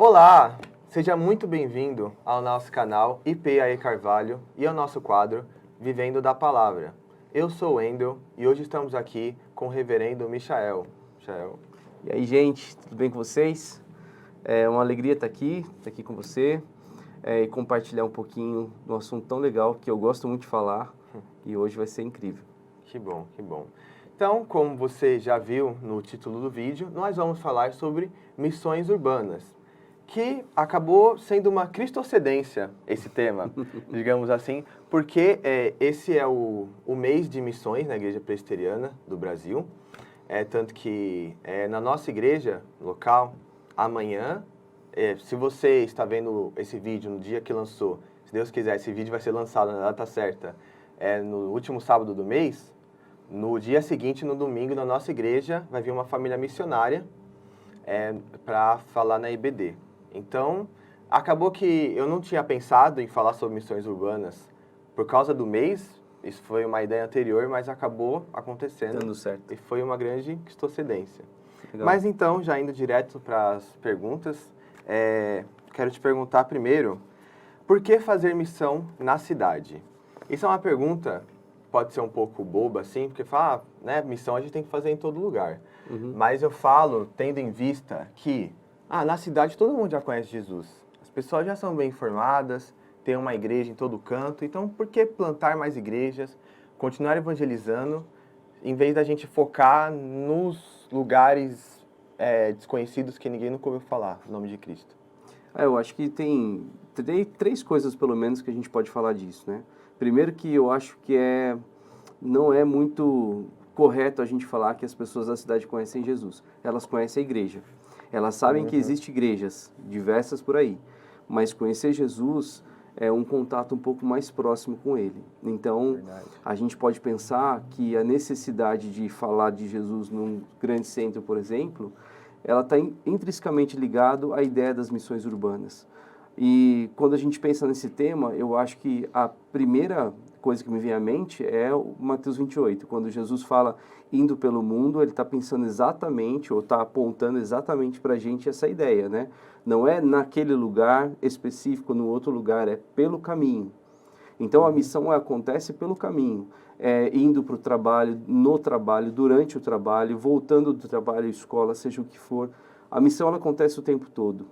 Olá, seja muito bem-vindo ao nosso canal IPAE Carvalho e ao nosso quadro Vivendo da Palavra. Eu sou o Wendel e hoje estamos aqui com o reverendo Michael. E aí, gente, tudo bem com vocês? É uma alegria estar aqui com você e compartilhar um pouquinho de um assunto tão legal que eu gosto muito de falar e hoje vai ser incrível. Que bom, que bom. Então, como você já viu no título do vídeo, nós vamos falar sobre missões urbanas, que acabou sendo uma cristocedência, esse tema, digamos assim, porque esse é o mês de missões na Igreja Presbiteriana do Brasil. Tanto que na nossa igreja local, amanhã, se você está vendo esse vídeo no dia que lançou, se Deus quiser, esse vídeo vai ser lançado na data certa, no último sábado do mês, no dia seguinte, no domingo, na nossa igreja, vai vir uma família missionária para falar na IBD. Então, acabou que eu não tinha pensado em falar sobre missões urbanas por causa do mês. Isso foi uma ideia anterior, mas acabou acontecendo. Dando certo. E foi uma grande cristocedência. Legal. Mas então, já indo direto para as perguntas, quero te perguntar primeiro, por que fazer missão na cidade? Isso é uma pergunta, pode ser um pouco boba assim, porque fala, né, missão a gente tem que fazer em todo lugar. Mas eu falo, tendo em vista que, na cidade todo mundo já conhece Jesus. As pessoas já são bem informadas, tem uma igreja em todo canto, então por que plantar mais igrejas, continuar evangelizando, em vez da gente focar nos lugares desconhecidos que ninguém nunca ouviu falar, no nome de Cristo? Eu acho que tem três coisas, pelo menos, que a gente pode falar disso, né? Primeiro que eu acho que não é muito correto a gente falar que as pessoas da cidade conhecem Jesus. Elas conhecem a igreja. Elas sabem que existem igrejas diversas por aí, mas conhecer Jesus é um contato um pouco mais próximo com Ele. Então, Verdade. a gente pode pensar que a necessidade de falar de Jesus num grande centro, por exemplo, ela está intrinsecamente ligado à ideia das missões urbanas. E quando a gente pensa nesse tema, eu acho que a primeira coisa que me vem à mente é o Mateus 28, quando Jesus fala indo pelo mundo, ele está pensando exatamente, ou está apontando exatamente para a gente essa ideia, né? Não é naquele lugar específico, no outro lugar, é pelo caminho. Então a missão acontece pelo caminho, indo para o trabalho, no trabalho, durante o trabalho, voltando do trabalho, escola, seja o que for. A missão ela acontece o tempo todo.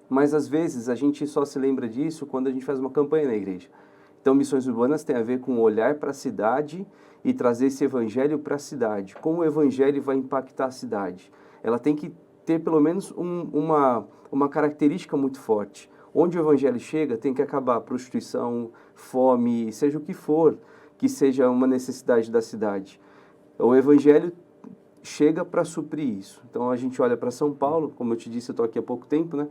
Mas às vezes a gente só se lembra disso quando a gente faz uma campanha na igreja. Então missões urbanas tem a ver com olhar para a cidade e trazer esse evangelho para a cidade. Como o evangelho vai impactar a cidade? Ela tem que ter pelo menos uma característica muito forte. Onde o evangelho chega, tem que acabar a prostituição, fome, seja o que for, que seja uma necessidade da cidade. O evangelho chega para suprir isso. Então a gente olha para São Paulo, como eu te disse, eu estou aqui há pouco tempo, né?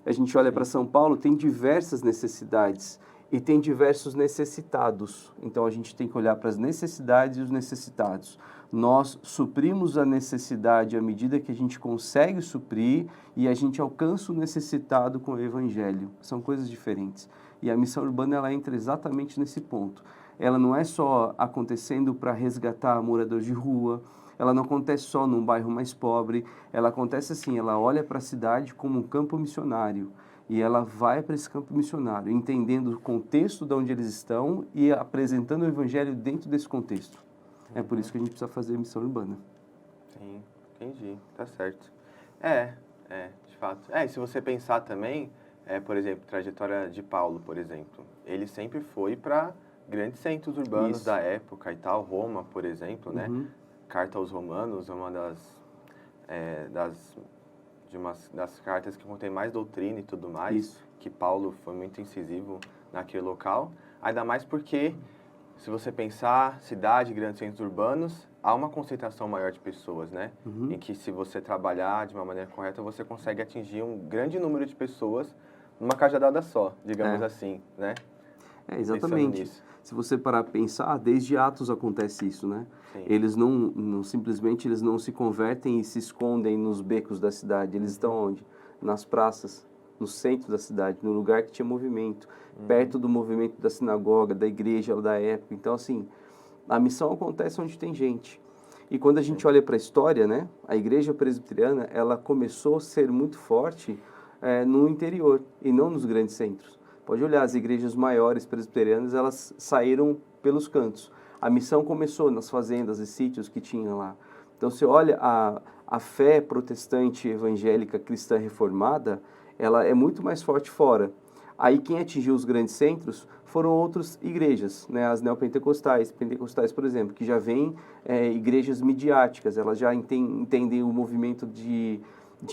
A gente olha para São Paulo, tem diversas necessidades e tem diversos necessitados. Então a gente tem que olhar para as necessidades e os necessitados. Nós suprimos a necessidade à medida que a gente consegue suprir e a gente alcança o necessitado com o evangelho. São coisas diferentes. E a missão urbana ela entra exatamente nesse ponto. Ela não é só acontecendo para resgatar moradores de rua, ela não acontece só num bairro mais pobre, ela acontece assim, ela olha para a cidade como um campo missionário e ela vai para esse campo missionário, entendendo o contexto de onde eles estão e apresentando o evangelho dentro desse contexto. É por isso que a gente precisa fazer missão urbana. Sim, entendi, tá certo. De fato. E se você pensar também, por exemplo, trajetória de Paulo, por exemplo, ele sempre foi para grandes centros urbanos da época e tal, Roma, por exemplo, né? Carta aos Romanos é uma das cartas que contém mais doutrina e tudo mais, que Paulo foi muito incisivo naquele local, ainda mais porque, se você pensar, cidade, grandes centros urbanos, há uma concentração maior de pessoas, né? Em que se você trabalhar de uma maneira correta, você consegue atingir um grande número de pessoas numa cajadada só, digamos assim, né? Exatamente. Se você parar para pensar, desde Atos acontece isso, né? Sim. Eles não simplesmente eles não se convertem e se escondem nos becos da cidade. Eles estão onde? Nas praças, no centro da cidade, no lugar que tinha movimento, perto do movimento da sinagoga, da igreja da época. Então, assim, a missão acontece onde tem gente. E quando a gente olha para a história, né? A igreja presbiteriana, ela começou a ser muito forte no interior e não nos grandes centros. Pode olhar, as igrejas maiores presbiterianas, elas saíram pelos cantos. A missão começou nas fazendas e sítios que tinha lá. Então, você olha, a fé protestante evangélica cristã reformada, ela é muito mais forte fora. Aí quem atingiu os grandes centros foram outras igrejas, né? As neopentecostais, pentecostais, por exemplo, que já vêm igrejas midiáticas, elas já entendem o movimento de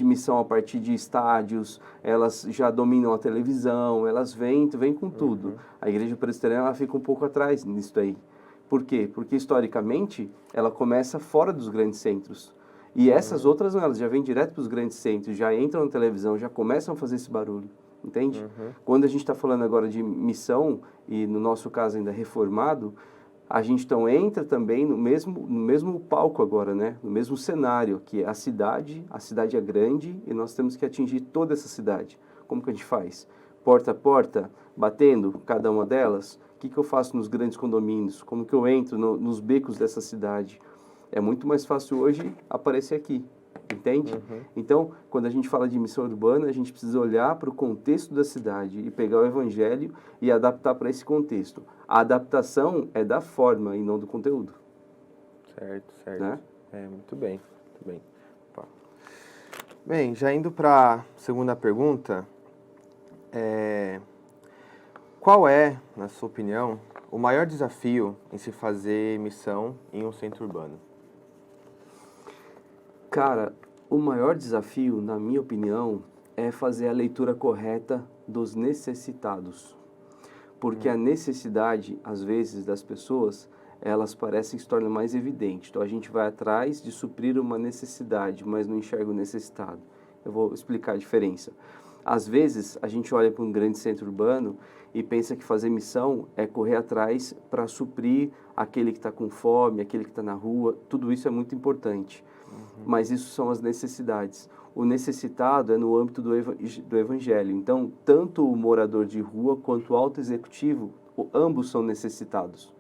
missão a partir de estádios, elas já dominam a televisão, elas vêm com tudo. Uhum. A igreja presbiteriana ela fica um pouco atrás nisso aí. Por quê? Porque historicamente ela começa fora dos grandes centros. E essas outras não, elas já vêm direto para os grandes centros, já entram na televisão, já começam a fazer esse barulho. Entende? Uhum. Quando a gente está falando agora de missão, e no nosso caso ainda reformado, a gente então entra também no mesmo palco agora, né? No mesmo cenário, que é a cidade é grande e nós temos que atingir toda essa cidade. Como que a gente faz? Porta a porta, batendo cada uma delas? O que eu faço nos grandes condomínios? Como que eu entro nos becos dessa cidade? É muito mais fácil hoje aparecer aqui. Entende? Uhum. Então, quando a gente fala de missão urbana, a gente precisa olhar para o contexto da cidade e pegar o evangelho e adaptar para esse contexto. A adaptação é da forma e não do conteúdo. Certo. Né? Muito bem, muito bem. Opa. Bem, já indo para a segunda pergunta, qual é, na sua opinião, o maior desafio em se fazer missão em um centro urbano? Cara, o maior desafio, na minha opinião, é fazer a leitura correta dos necessitados. Porque a necessidade, às vezes, das pessoas, elas parecem que se tornam mais evidentes. Então, a gente vai atrás de suprir uma necessidade, mas não enxerga o necessitado. Eu vou explicar a diferença. Às vezes, a gente olha para um grande centro urbano e pensa que fazer missão é correr atrás para suprir aquele que está com fome, aquele que está na rua. Tudo isso é muito importante. Mas isso são as necessidades. O necessitado é no âmbito do evangelho. Então, tanto o morador de rua quanto o alto executivo, ambos são necessitados.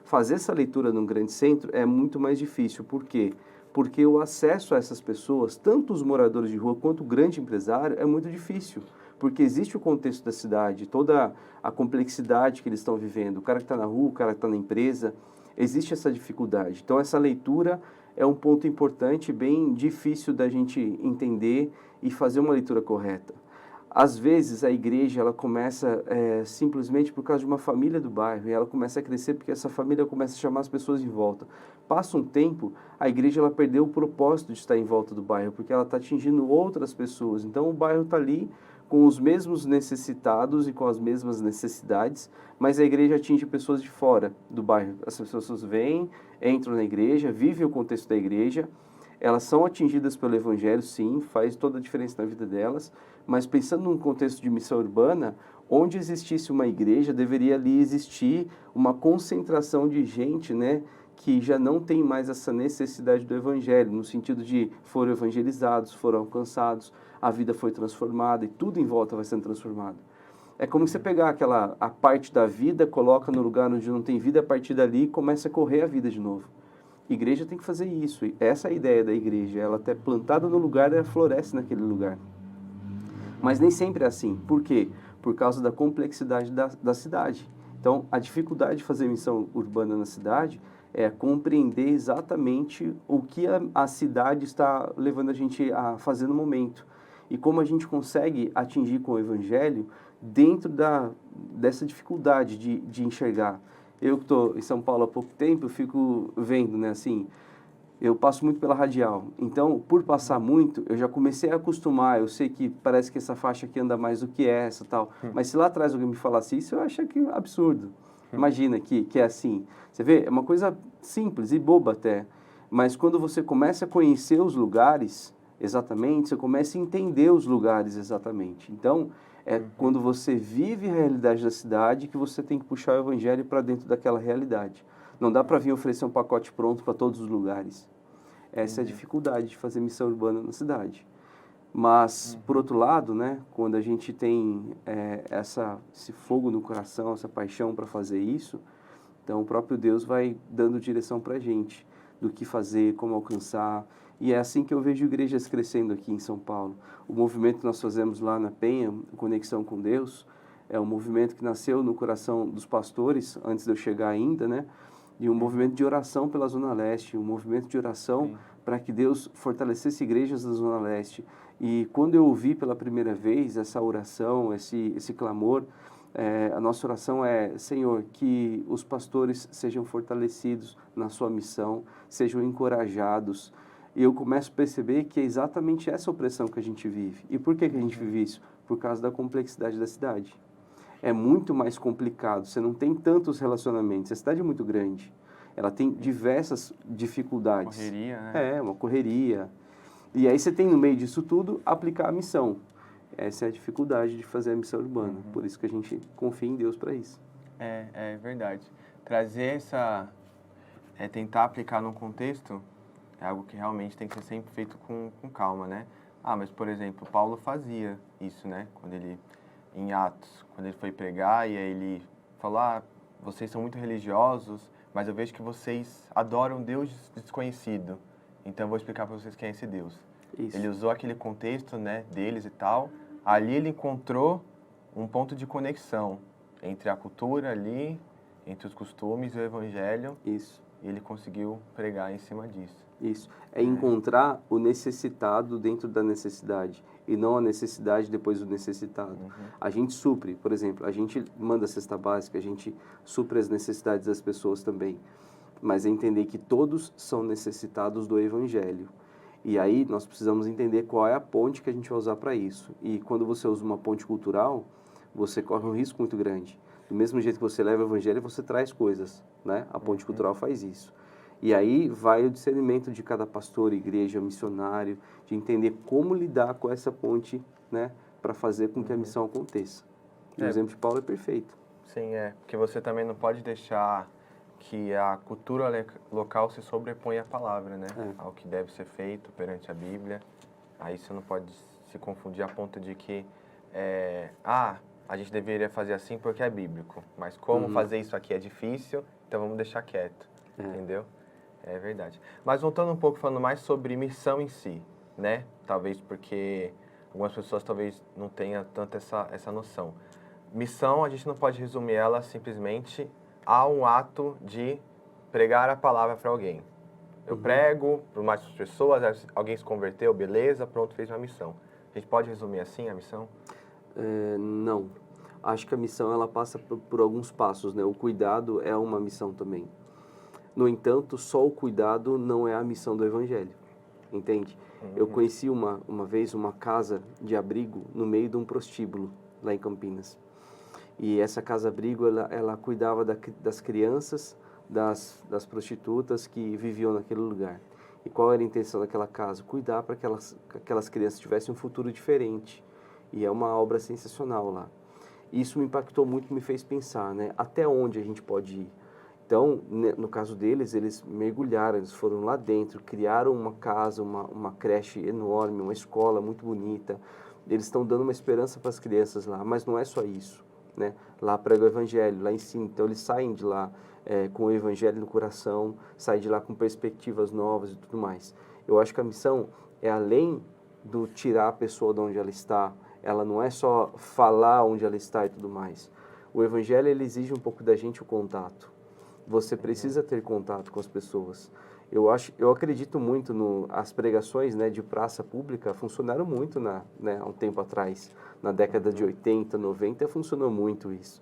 Fazer essa leitura num grande centro é muito mais difícil. Por quê? Porque o acesso a essas pessoas, tanto os moradores de rua quanto o grande empresário, é muito difícil. Porque existe o contexto da cidade, toda a complexidade que eles estão vivendo. O cara que está na rua, o cara que está na empresa, existe essa dificuldade. Então, essa leitura é um ponto importante, bem difícil da gente entender e fazer uma leitura correta. Às vezes, a igreja ela começa simplesmente por causa de uma família do bairro, e ela começa a crescer porque essa família começa a chamar as pessoas em volta. Passa um tempo, a igreja ela perdeu o propósito de estar em volta do bairro, porque ela está atingindo outras pessoas. Então, o bairro está ali com os mesmos necessitados e com as mesmas necessidades, mas a igreja atinge pessoas de fora do bairro. As pessoas vêm, entram na igreja, vivem o contexto da igreja, elas são atingidas pelo evangelho, sim, faz toda a diferença na vida delas, mas pensando num contexto de missão urbana, onde existisse uma igreja, deveria ali existir uma concentração de gente, né, que já não tem mais essa necessidade do evangelho, no sentido de foram evangelizados, foram alcançados, a vida foi transformada e tudo em volta vai sendo transformado. É como você pegar a parte da vida, coloca no lugar onde não tem vida, a partir dali começa a correr a vida de novo. A igreja tem que fazer isso. Essa é a ideia da igreja. Ela até plantada no lugar, ela floresce naquele lugar. Mas nem sempre é assim. Por quê? Por causa da complexidade da cidade. Então, a dificuldade de fazer missão urbana na cidade é compreender exatamente o que a cidade está levando a gente a fazer no momento. E como a gente consegue atingir com o evangelho dentro dessa dificuldade de enxergar. Eu que estou em São Paulo há pouco tempo, eu fico vendo, né, assim, eu passo muito pela radial. Então, por passar muito, eu já comecei a acostumar. Eu sei que parece que essa faixa aqui anda mais do que essa e tal. Mas se lá atrás alguém me falasse isso, eu acho que é absurdo. Imagina que é assim. Você vê, é uma coisa simples e boba até. Mas quando você começa a conhecer os lugares exatamente, você começa a entender os lugares exatamente. Então, é quando você vive a realidade da cidade que você tem que puxar o evangelho para dentro daquela realidade. Não dá para vir oferecer um pacote pronto para todos os lugares. Essa é a dificuldade de fazer missão urbana na cidade. Mas, por outro lado, né, quando a gente tem esse fogo no coração, essa paixão para fazer isso, então o próprio Deus vai dando direção para a gente. do que fazer, como alcançar. E é assim que eu vejo igrejas crescendo aqui em São Paulo. O movimento que nós fazemos lá na Penha, Conexão com Deus, é um movimento que nasceu no coração dos pastores, antes de eu chegar ainda, né? E um movimento de oração pela Zona Leste, um movimento de oração para que Deus fortalecesse igrejas da Zona Leste. E quando eu ouvi pela primeira vez essa oração, esse clamor, a nossa oração é: Senhor, que os pastores sejam fortalecidos na sua missão, sejam encorajados. E eu começo a perceber que é exatamente essa opressão que a gente vive. E por que a gente vive isso? Por causa da complexidade da cidade. É muito mais complicado, você não tem tantos relacionamentos, a cidade é muito grande, ela tem diversas dificuldades. Correria, né? É, uma correria. E aí você tem no meio disso tudo aplicar a missão. Essa é a dificuldade de fazer a missão urbana, por isso que a gente confia em Deus para isso. É verdade. Trazer tentar aplicar num contexto é algo que realmente tem que ser sempre feito com calma, né? Mas por exemplo, Paulo fazia isso, né? Quando ele, em Atos, quando ele foi pregar e aí ele falou: vocês são muito religiosos, mas eu vejo que vocês adoram Deus desconhecido, então eu vou explicar para vocês quem é esse Deus. Isso. Ele usou aquele contexto, né, deles e tal, ali ele encontrou um ponto de conexão entre a cultura ali, entre os costumes e o evangelho. Isso. E ele conseguiu pregar em cima disso. Isso. É encontrar o necessitado dentro da necessidade e não a necessidade depois do necessitado. A gente supre, por exemplo, a gente manda a cesta básica, a gente supre as necessidades das pessoas também. Mas é entender que todos são necessitados do evangelho. E aí nós precisamos entender qual é a ponte que a gente vai usar para isso. E quando você usa uma ponte cultural, você corre um risco muito grande. Do mesmo jeito que você leva o evangelho, você traz coisas, né? A ponte cultural faz isso. E aí vai o discernimento de cada pastor, igreja, missionário, de entender como lidar com essa ponte, né? Para fazer com que a missão aconteça. O exemplo de Paulo é perfeito. Sim, porque você também não pode deixar que a cultura local se sobreponha à palavra, né? Ao que deve ser feito perante a Bíblia. Aí você não pode se confundir a ponto de que a gente deveria fazer assim porque é bíblico, mas como fazer isso aqui é difícil, então vamos deixar quieto, entendeu? É verdade. Mas voltando um pouco, falando mais sobre missão em si, né? Talvez porque algumas pessoas talvez não tenham tanto essa noção. Missão, a gente não pode resumir ela simplesmente a um ato de pregar a palavra para alguém. Eu prego para mais pessoas, alguém se converteu, beleza, pronto, fez uma missão. A gente pode resumir assim a missão? Não. Acho que a missão ela passa por alguns passos, né? O cuidado é uma missão também. No entanto, só o cuidado não é a missão do evangelho, entende? Eu conheci uma vez uma casa de abrigo no meio de um prostíbulo, lá em Campinas. E essa casa-abrigo, ela cuidava das crianças, das prostitutas que viviam naquele lugar. E qual era a intenção daquela casa? Cuidar para que aquelas crianças tivessem um futuro diferente. E é uma obra sensacional lá. Isso me impactou muito, me fez pensar, né? Até onde a gente pode ir? Então, no caso deles, eles mergulharam, eles foram lá dentro, criaram uma casa, uma creche enorme, uma escola muito bonita. Eles estão dando uma esperança para as crianças lá, mas não é só isso, né? Lá prega o evangelho, lá ensina. Então, eles saem de lá com o evangelho no coração, saem de lá com perspectivas novas e tudo mais. Eu acho que a missão é além do tirar a pessoa de onde ela está, ela não é só falar onde ela está e tudo mais. O evangelho, ele exige um pouco da gente o contato. Você precisa ter contato com as pessoas. Eu acredito muito as pregações, né, de praça pública funcionaram muito há um tempo atrás. Na década de 80, 90, funcionou muito isso.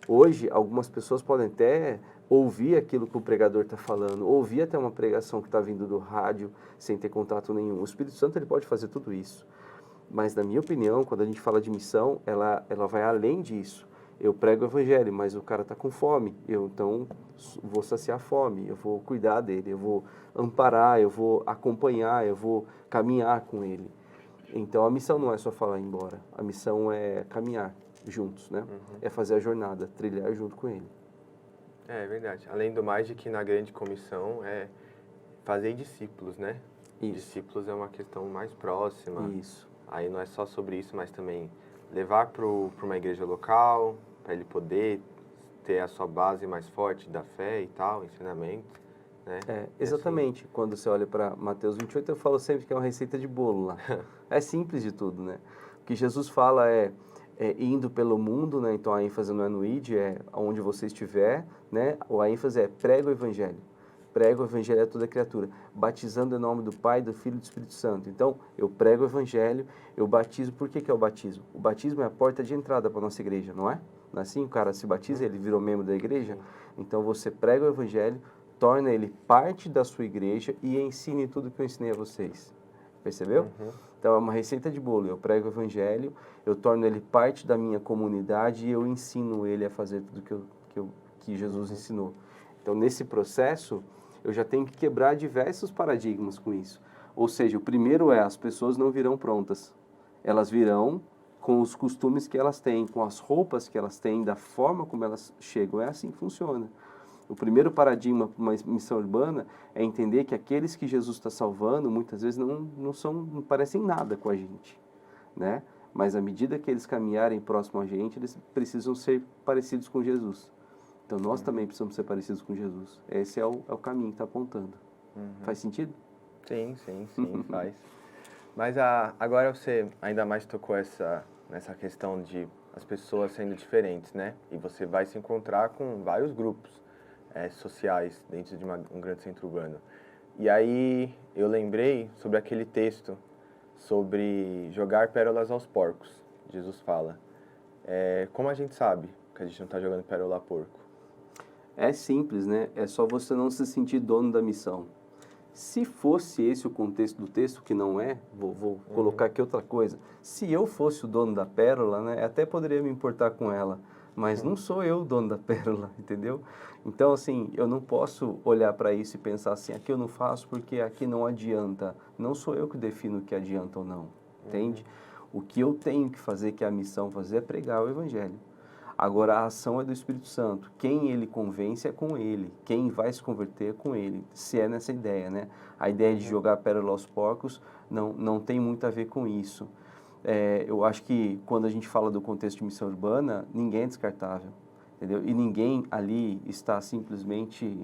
Hoje, algumas pessoas podem até ouvir aquilo que o pregador está falando, ouvir até uma pregação que está vindo do rádio sem ter contato nenhum. O Espírito Santo ele pode fazer tudo isso. Mas, na minha opinião, quando a gente fala de missão, ela vai além disso. Eu prego o evangelho, mas o cara está com fome. Então, vou saciar a fome, eu vou cuidar dele, eu vou amparar, eu vou acompanhar, eu vou caminhar com ele. Então, a missão não é só falar embora. A missão é caminhar juntos, né? É fazer a jornada, trilhar junto com ele. É verdade. Além do mais de que na grande comissão é fazer discípulos, né? Isso. Discípulos é uma questão mais próxima. Isso. Aí não é só sobre isso, mas também levar para uma igreja local, para ele poder ter a sua base mais forte da fé e tal, ensinamento, né? Exatamente. Quando você olha para Mateus 28, eu falo sempre que é uma receita de bolo lá. É simples de tudo, né? O que Jesus fala é indo pelo mundo, né? Então a ênfase não é no id, é onde você estiver, né? Ou a ênfase é prega o evangelho. Prego o evangelho a toda criatura, batizando em nome do Pai, do Filho e do Espírito Santo. Então, eu prego o evangelho, eu batizo. Por que é o batismo? O batismo é a porta de entrada para a nossa igreja, não é? Não é assim? O cara se batiza, ele virou membro da igreja. Então, você prega o evangelho, torna ele parte da sua igreja e ensine tudo que eu ensinei a vocês. Percebeu? Então, é uma receita de bolo. Eu prego o evangelho, eu torno ele parte da minha comunidade e eu ensino ele a fazer tudo que Jesus ensinou. Então, nesse processo, eu já tenho que quebrar diversos paradigmas com isso. Ou seja, o primeiro as pessoas não virão prontas. Elas virão com os costumes que elas têm, com as roupas que elas têm, da forma como elas chegam. É assim que funciona. O primeiro paradigma para uma missão urbana é entender que aqueles que Jesus está salvando, muitas vezes não parecem nada com a gente, né? Mas à medida que eles caminharem próximo a gente, eles precisam ser parecidos com Jesus. Então, nós também precisamos ser parecidos com Jesus. Esse é o caminho que está apontando. Faz sentido? Sim, faz. Mas agora você ainda mais tocou nessa questão de as pessoas sendo diferentes, né? E você vai se encontrar com vários grupos sociais dentro de um grande centro urbano. E aí eu lembrei sobre aquele texto sobre jogar pérolas aos porcos. Jesus fala. Como a gente sabe que a gente não está jogando pérola a porco? É simples, né? É só você não se sentir dono da missão. Se fosse esse o contexto do texto, que não é, vou colocar aqui outra coisa. Se eu fosse o dono da pérola, né, até poderia me importar com ela, mas não sou eu o dono da pérola, entendeu? Então, assim, eu não posso olhar para isso e pensar assim, aqui eu não faço porque aqui não adianta. Não sou eu que defino o que adianta ou não, entende? O que eu tenho que fazer, que é a missão fazer, é pregar o evangelho. Agora, a ação é do Espírito Santo. Quem ele convence é com ele. Quem vai se converter é com ele. Se é nessa ideia, né? A ideia de jogar pérola aos porcos não tem muito a ver com isso. Eu acho que quando a gente fala do contexto de missão urbana, ninguém é descartável, entendeu? E ninguém ali está simplesmente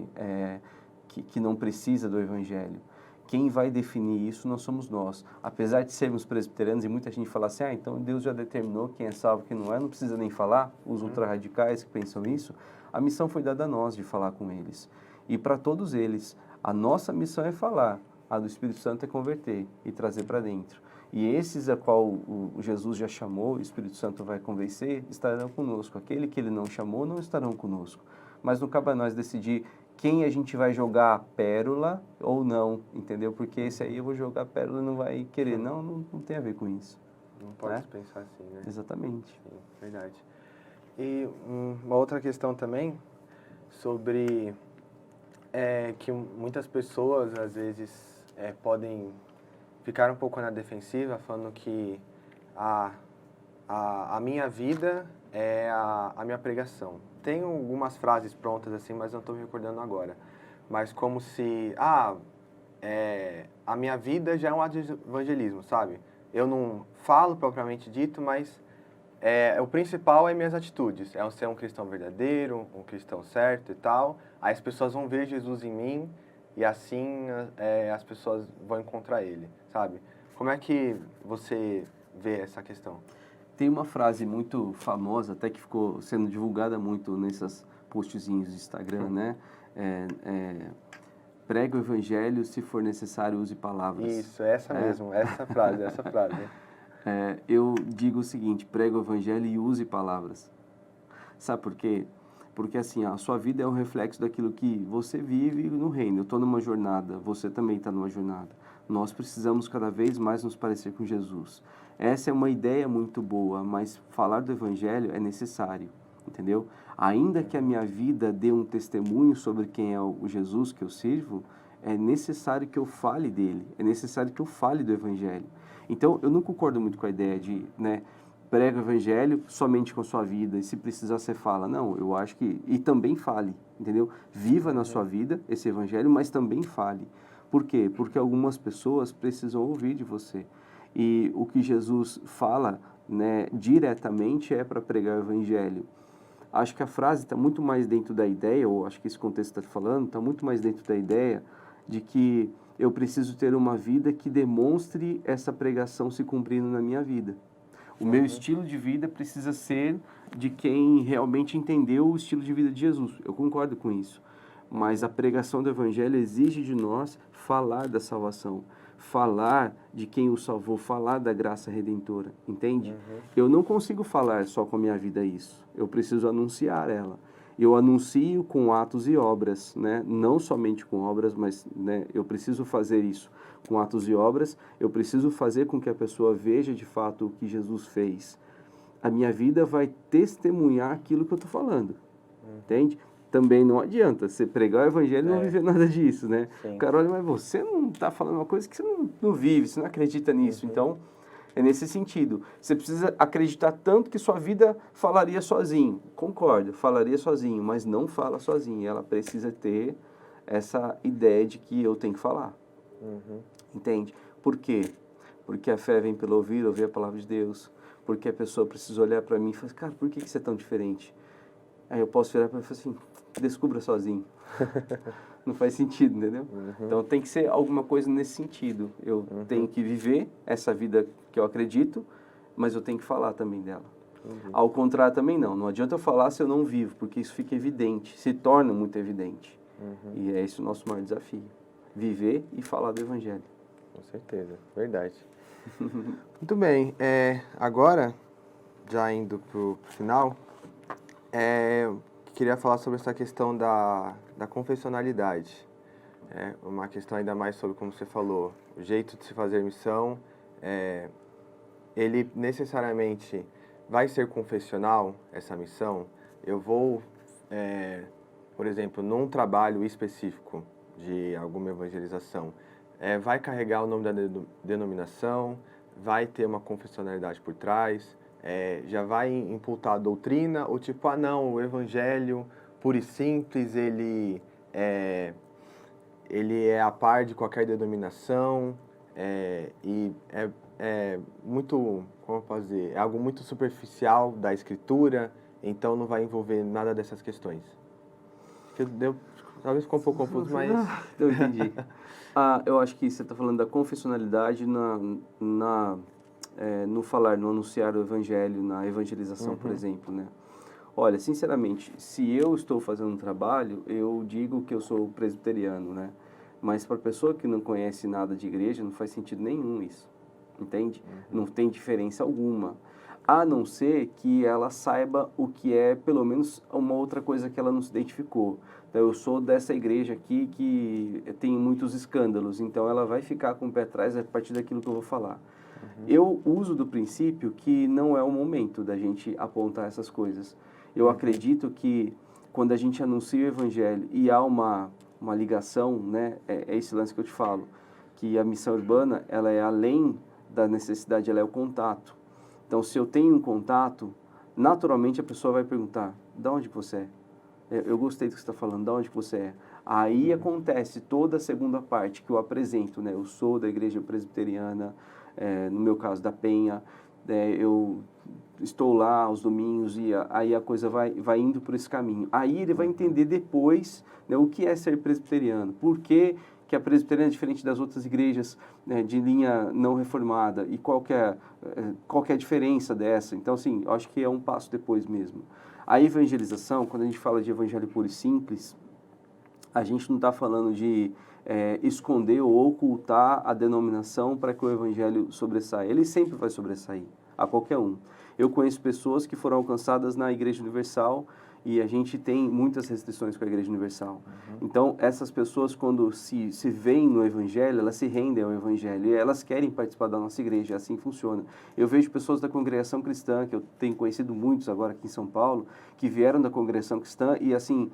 que não precisa do Evangelho. Quem vai definir isso não somos nós. Apesar de sermos presbiterianos e muita gente fala assim, então Deus já determinou quem é salvo e quem não é, não precisa nem falar, os ultra-radicais que pensam isso, a missão foi dada a nós de falar com eles. E para todos eles, a nossa missão é falar, a do Espírito Santo é converter e trazer para dentro. E esses a qual o Jesus já chamou, o Espírito Santo vai convencer, estarão conosco. Aquele que ele não chamou, não estarão conosco. Mas não cabe a nós decidir quem a gente vai jogar a pérola ou não, entendeu? Porque esse aí eu vou jogar a pérola e não vai querer. Não tem a ver com isso. Não pode pensar assim, né? Exatamente. Sim, verdade. E uma outra questão também sobre que muitas pessoas, às vezes, podem ficar um pouco na defensiva, falando que a minha vida é a minha pregação. Tem algumas frases prontas assim, mas não estou me recordando agora. Mas como se, a minha vida já é um ato de evangelismo, sabe? Eu não falo propriamente dito, mas o principal é minhas atitudes. É ser um cristão verdadeiro, um cristão certo e tal. Aí as pessoas vão ver Jesus em mim e assim as pessoas vão encontrar ele, sabe? Como é que você vê essa questão? Tem uma frase muito famosa, até que ficou sendo divulgada muito nesses postzinhos de Instagram, né? Prega o evangelho, se for necessário, use palavras. Isso, essa mesmo, essa frase. Eu digo o seguinte, prega o evangelho e use palavras. Sabe por quê? Porque assim, a sua vida é um reflexo daquilo que você vive no reino. Eu estou numa jornada, você também está numa jornada. Nós precisamos cada vez mais nos parecer com Jesus. Essa é uma ideia muito boa, mas falar do evangelho é necessário, entendeu? Ainda que a minha vida dê um testemunho sobre quem é o Jesus que eu sirvo, é necessário que eu fale dele, é necessário que eu fale do evangelho. Então, eu não concordo muito com a ideia de, prega o evangelho somente com a sua vida, e se precisar você fala. Não, eu acho que... E também fale, entendeu? Viva na sua vida esse evangelho, mas também fale. Por quê? Porque algumas pessoas precisam ouvir de você. E o que Jesus fala, diretamente é para pregar o evangelho. Acho que a frase está muito mais dentro da ideia, ou acho que esse contexto está falando, está muito mais dentro da ideia de que eu preciso ter uma vida que demonstre essa pregação se cumprindo na minha vida. O meu estilo de vida precisa ser de quem realmente entendeu o estilo de vida de Jesus. Eu concordo com isso. Mas a pregação do Evangelho exige de nós falar da salvação, falar de quem o salvou, falar da graça redentora, entende? Eu não consigo falar só com a minha vida isso. Eu preciso anunciar ela. Eu anuncio com atos e obras, né? Não somente com obras, mas, né, eu preciso fazer isso com atos e obras. Eu preciso fazer com que a pessoa veja de fato o que Jesus fez. A minha vida vai testemunhar aquilo que eu estou falando, entende? Também não adianta você pregar o evangelho e não viver nada disso, né? Sim. O cara olha, mas você não está falando uma coisa que você não vive, você não acredita nisso. Então, é nesse sentido. Você precisa acreditar tanto que sua vida falaria sozinho. Concordo, falaria sozinho, mas não fala sozinho. Ela precisa ter essa ideia de que eu tenho que falar. Entende? Por quê? Porque a fé vem pelo ouvir a palavra de Deus. Porque a pessoa precisa olhar para mim e falar, cara, por que você é tão diferente? Aí eu posso virar para ele e falar assim, descubra sozinho. Não faz sentido, entendeu? Então tem que ser alguma coisa nesse sentido. Eu tenho que viver essa vida que eu acredito, mas eu tenho que falar também dela. Ao contrário também não. Não adianta eu falar se eu não vivo, porque isso fica evidente, se torna muito evidente. E é esse o nosso maior desafio. Viver e falar do Evangelho. Com certeza, verdade. Muito bem, agora, já indo para o final, queria falar sobre essa questão da confessionalidade. Uma questão ainda mais sobre, como você falou, o jeito de se fazer missão. Ele necessariamente vai ser confessional, essa missão? Eu vou, por exemplo, num trabalho específico de alguma evangelização, vai carregar o nome da denominação, vai ter uma confessionalidade por trás, já vai imputar a doutrina, ou tipo, não, o evangelho puro e simples, ele é a par de qualquer denominação, e é muito, como eu posso dizer, é algo muito superficial da escritura, então não vai envolver nada dessas questões. Talvez ficou um pouco confuso, mas... Eu entendi. Eu acho que você está falando da confessionalidade no falar, no anunciar o evangelho, na evangelização, por exemplo, né? Olha, sinceramente, se eu estou fazendo um trabalho, eu digo que eu sou presbiteriano, né? Mas para a pessoa que não conhece nada de igreja, não faz sentido nenhum isso, entende? Não tem diferença alguma. A não ser que ela saiba o que é, pelo menos, uma outra coisa que ela não se identificou. Então, eu sou dessa igreja aqui que tem muitos escândalos, então ela vai ficar com o pé atrás a partir daquilo que eu vou falar. Eu uso do princípio que não é o momento da gente apontar essas coisas. Eu acredito que quando a gente anuncia o evangelho e há uma ligação, né, é esse lance que eu te falo, que a missão urbana, ela é além da necessidade, ela é o contato. Então, se eu tenho um contato, naturalmente a pessoa vai perguntar, de onde que você é? Eu gostei do que você está falando, de onde que você é? Aí acontece toda a segunda parte que eu apresento, né? Eu sou da igreja presbiteriana, no meu caso da Penha, eu estou lá aos domingos e aí a coisa vai indo por esse caminho. Aí ele vai entender depois, né, o que é ser presbiteriano, por que a presbiteriana é diferente das outras igrejas, né, de linha não reformada e qual que é a diferença dessa. Então, assim, eu acho que é um passo depois mesmo. A evangelização, quando a gente fala de evangelho puro e simples, a gente não está falando de esconder ou ocultar a denominação para que o evangelho sobressaia. Ele sempre vai sobressair, a qualquer um. Eu conheço pessoas que foram alcançadas na Igreja Universal e a gente tem muitas restrições com a Igreja Universal. Então, essas pessoas, quando se veem no Evangelho, elas se rendem ao Evangelho e elas querem participar da nossa igreja, assim funciona. Eu vejo pessoas da congregação cristã, que eu tenho conhecido muitos agora aqui em São Paulo, que vieram da congregação cristã e, assim,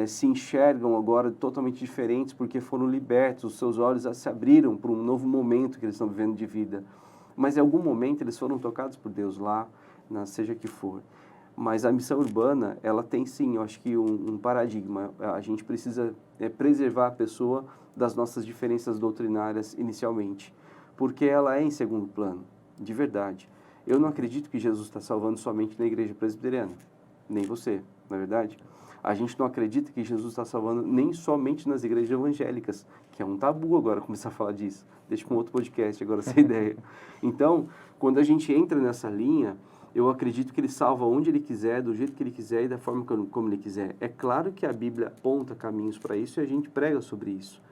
se enxergam agora totalmente diferentes porque foram libertos, os seus olhos se abriram para um novo momento que eles estão vivendo de vida. Mas em algum momento eles foram tocados por Deus lá, seja que for. Mas a missão urbana, ela tem sim, eu acho que um paradigma. A gente precisa preservar a pessoa das nossas diferenças doutrinárias inicialmente, porque ela é em segundo plano, de verdade. Eu não acredito que Jesus está salvando somente na igreja presbiteriana, nem você. na verdade? A gente não acredita que Jesus está salvando nem somente nas igrejas evangélicas, que é um tabu agora começar a falar disso. Deixa para um outro podcast agora essa ideia. Então, quando a gente entra nessa linha, eu acredito que ele salva onde ele quiser, do jeito que ele quiser e da forma como ele quiser. É claro que a Bíblia aponta caminhos para isso e a gente prega sobre isso.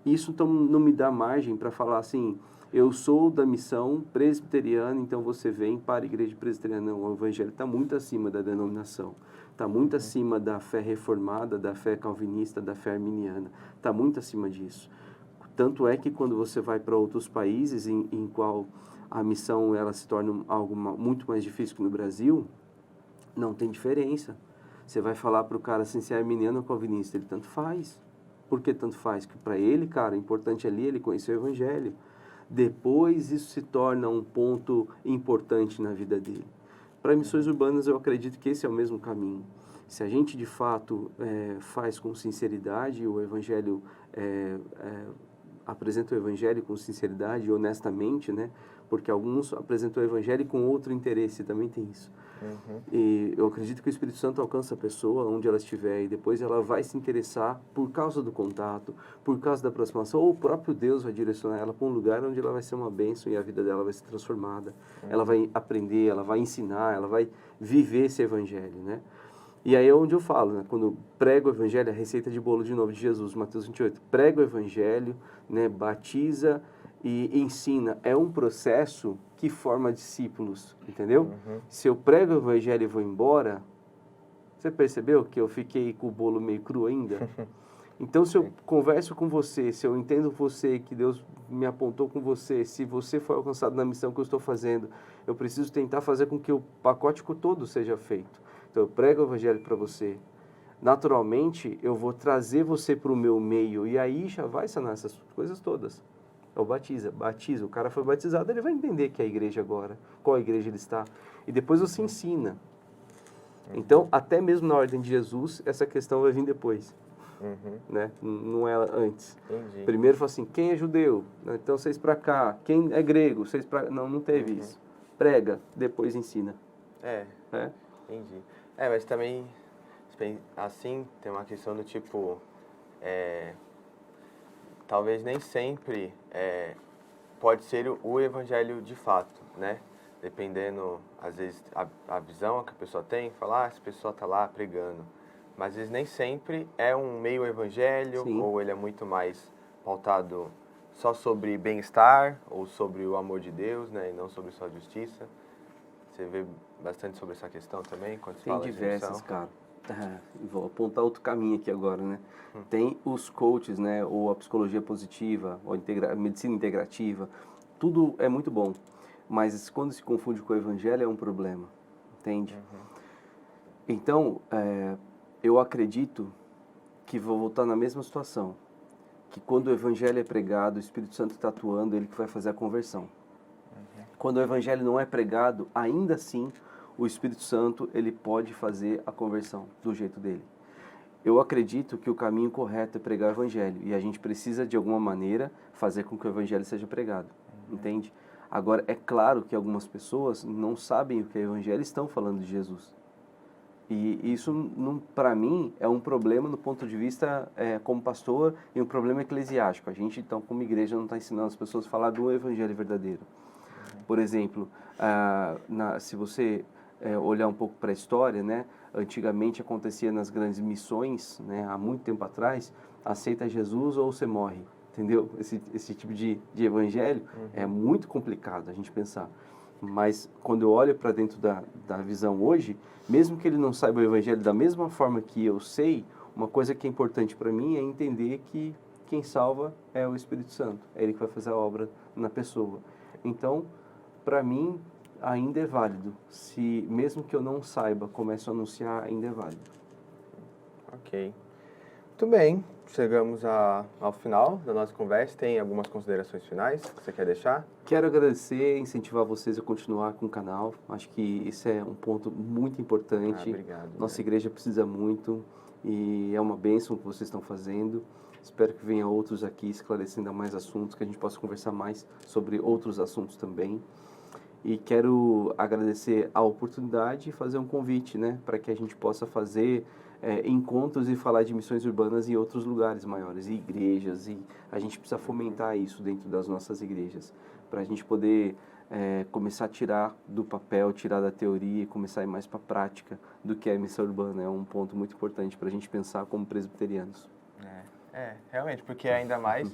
Isso então não me dá margem para falar assim, eu sou da missão presbiteriana, então você vem para a igreja presbiteriana. Não, o evangelho está muito acima da denominação, está muito acima da fé reformada, da fé calvinista, da fé arminiana, está muito acima disso. Tanto é que quando você vai para outros países em qual a missão ela se torna algo muito mais difícil que no Brasil, não tem diferença. Você vai falar para o cara assim, se é arminiano ou calvinista, ele tanto faz. Por que tanto faz? Que para ele, cara, o importante ali é ele conhecer o evangelho. Depois isso se torna um ponto importante na vida dele. Para missões urbanas eu acredito que esse é o mesmo caminho. Se a gente de fato faz com sinceridade o evangelho, apresenta o evangelho com sinceridade e honestamente, né? Porque alguns apresentam o evangelho com outro interesse, também tem isso. E eu acredito que o Espírito Santo alcança a pessoa onde ela estiver e depois ela vai se interessar por causa do contato, por causa da aproximação, ou o próprio Deus vai direcionar ela para um lugar onde ela vai ser uma bênção e a vida dela vai ser transformada. Ela vai aprender, ela vai ensinar, ela vai viver esse evangelho, né? E aí é onde eu falo, né? Quando prego o evangelho, a receita de bolo de novo de Jesus, Mateus 28, prega o evangelho, né? Batiza e ensina. É um processo que forma discípulos, entendeu? Se eu prego o evangelho e vou embora, você percebeu que eu fiquei com o bolo meio cru ainda? Então, se eu converso com você, se eu entendo você, que Deus me apontou com você, se você foi alcançado na missão que eu estou fazendo, eu preciso tentar fazer com que o pacote todo seja feito. Então, eu prego o evangelho para você. Naturalmente, eu vou trazer você para o meu meio e aí já vai sanar essas coisas todas. É o batiza. O cara foi batizado, ele vai entender que é a igreja agora, qual igreja ele está. E depois você ensina. Então, até mesmo na ordem de Jesus, essa questão vai vir depois. Né? Não é antes. Entendi. Primeiro fala assim, quem é judeu? Então, vocês para cá. Quem é grego? Vocês para... Não teve isso. Prega, depois ensina. Entendi. Mas também, assim, tem uma questão do tipo... talvez nem sempre pode ser o evangelho de fato, né? Dependendo, às vezes, a visão que a pessoa tem, falar, essa pessoa está lá pregando. Mas, às vezes, nem sempre é um meio evangelho, Sim. ou ele é muito mais pautado só sobre bem-estar, ou sobre o amor de Deus, né? E não sobre só justiça. Você vê bastante sobre essa questão também, quando você Tem fala diversas, de missão? cara. Vou apontar outro caminho aqui agora, né? Tem os coaches, né? Ou a psicologia positiva, ou a medicina integrativa. Tudo é muito bom. Mas quando se confunde com o evangelho é um problema. Entende? Então, eu acredito que vou voltar na mesma situação. Que quando o evangelho é pregado, o Espírito Santo está atuando, ele que vai fazer a conversão. Quando o evangelho não é pregado, ainda assim, o Espírito Santo, ele pode fazer a conversão do jeito dele. Eu acredito que o caminho correto é pregar o evangelho. E a gente precisa, de alguma maneira, fazer com que o evangelho seja pregado. Entende? Agora, é claro que algumas pessoas não sabem o que é o evangelho e estão falando de Jesus. E isso, para mim, é um problema do ponto de vista como pastor e um problema eclesiástico. A gente, então, como igreja, não está ensinando as pessoas a falar do evangelho verdadeiro. Por exemplo, se você olhar um pouco para a história, né? Antigamente acontecia nas grandes missões, né? Há muito tempo atrás, aceita Jesus ou você morre, entendeu? Esse tipo de evangelho é muito complicado a gente pensar. Mas quando eu olho para dentro da visão hoje, mesmo que ele não saiba o evangelho da mesma forma que eu sei, uma coisa que é importante para mim é entender que quem salva é o Espírito Santo. É ele que vai fazer a obra na pessoa. Então, para mim, ainda é válido. Se mesmo que eu não saiba, começo a anunciar, ainda é válido. Ok. Muito bem. Chegamos ao final da nossa conversa. Tem algumas considerações finais que você quer deixar? Quero agradecer, incentivar vocês a continuar com o canal. Acho que isso é um ponto muito importante. Obrigado. Nossa igreja precisa muito e é uma bênção o que vocês estão fazendo. Espero que venham outros aqui esclarecendo mais assuntos, que a gente possa conversar mais sobre outros assuntos também. E quero agradecer a oportunidade e fazer um convite, né, para que a gente possa fazer encontros e falar de missões urbanas em outros lugares maiores, e igrejas, e a gente precisa fomentar isso dentro das nossas igrejas, para a gente poder começar a tirar do papel, tirar da teoria e começar a ir mais para a prática do que é a missão urbana. É um ponto muito importante para a gente pensar como presbiterianos. Realmente, porque ainda mais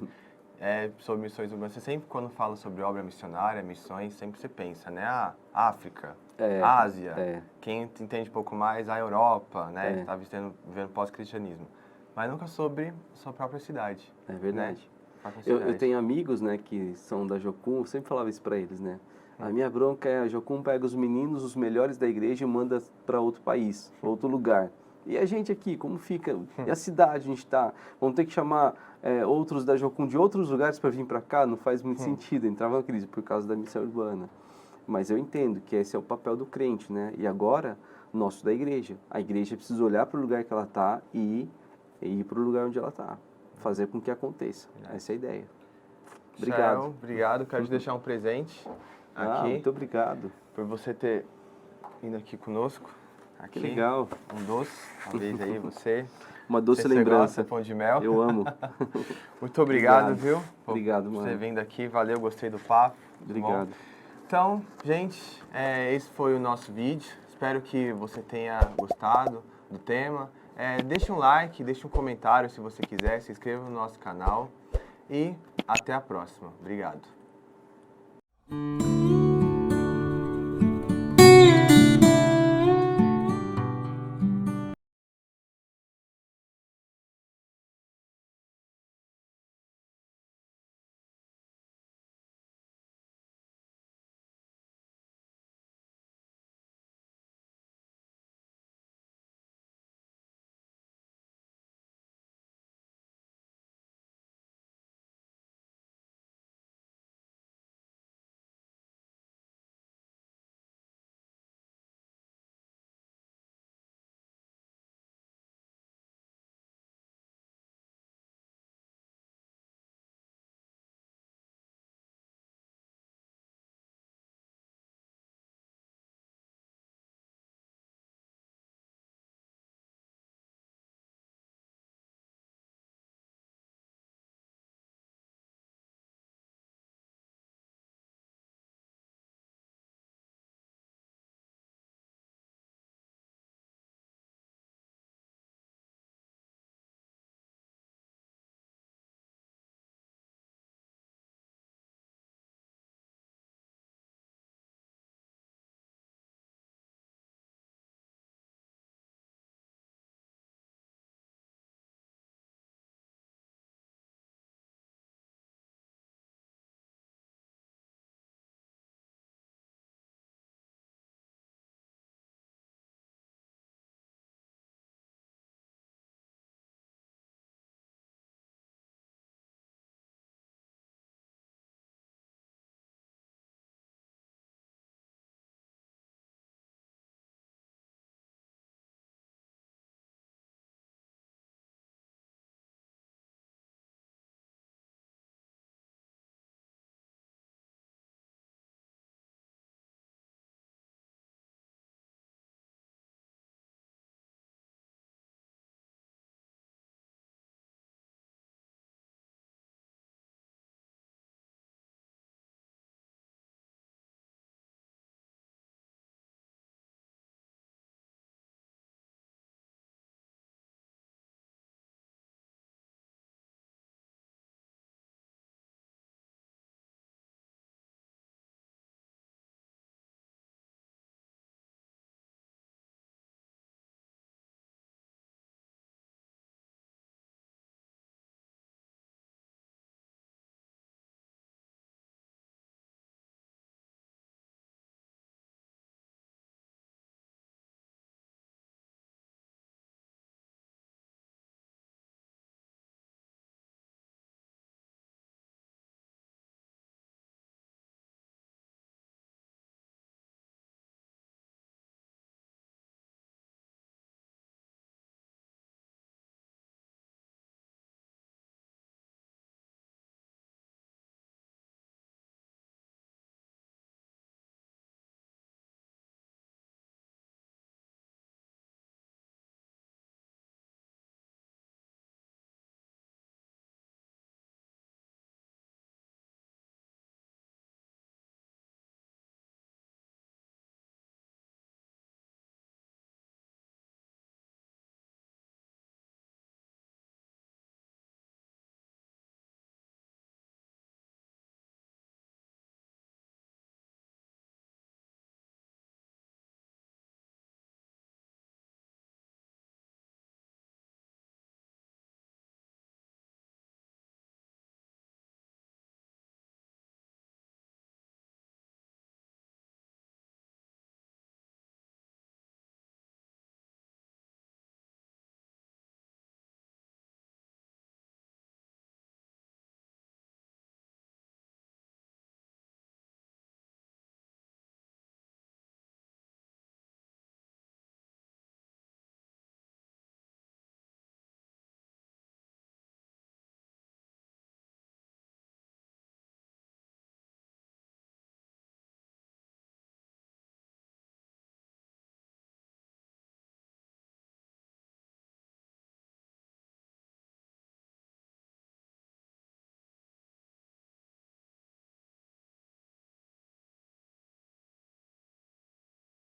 sobre missões urbanas, você sempre quando fala sobre obra missionária, missões, sempre você pensa, né? África, Ásia, quem entende um pouco mais, a Europa, né? Está vivendo pós-cristianismo. Mas nunca sobre sua própria cidade. É verdade. Né? Eu tenho amigos, né, que são da Jocum, eu sempre falava isso para eles, né? A minha bronca é a Jocum pega os meninos, os melhores da igreja e manda para outro país, outro lugar. E a gente aqui, como fica? E a cidade a gente está? Vamos ter que chamar outros da Jocum de outros lugares para vir para cá? Não faz muito sentido. Entrava na crise por causa da missão urbana. Mas eu entendo que esse é o papel do crente, né? E agora, nosso da igreja. A igreja precisa olhar para o lugar que ela está e ir para o lugar onde ela está. Fazer com que aconteça. Essa é a ideia. Obrigado. Shael, obrigado. Quero te deixar um presente aqui. Muito obrigado. Por você ter vindo aqui conosco. Aqui, que legal. Um doce, talvez aí você. Uma doce você lembrança. Gosta, pão de mel. Eu amo. Muito obrigado, viu? Obrigado, por mano. você vindo aqui. Valeu, gostei do papo. Obrigado. Então, gente, esse foi o nosso vídeo. Espero que você tenha gostado do tema. Deixe um like, deixe um comentário se você quiser, se inscreva no nosso canal e até a próxima. Obrigado.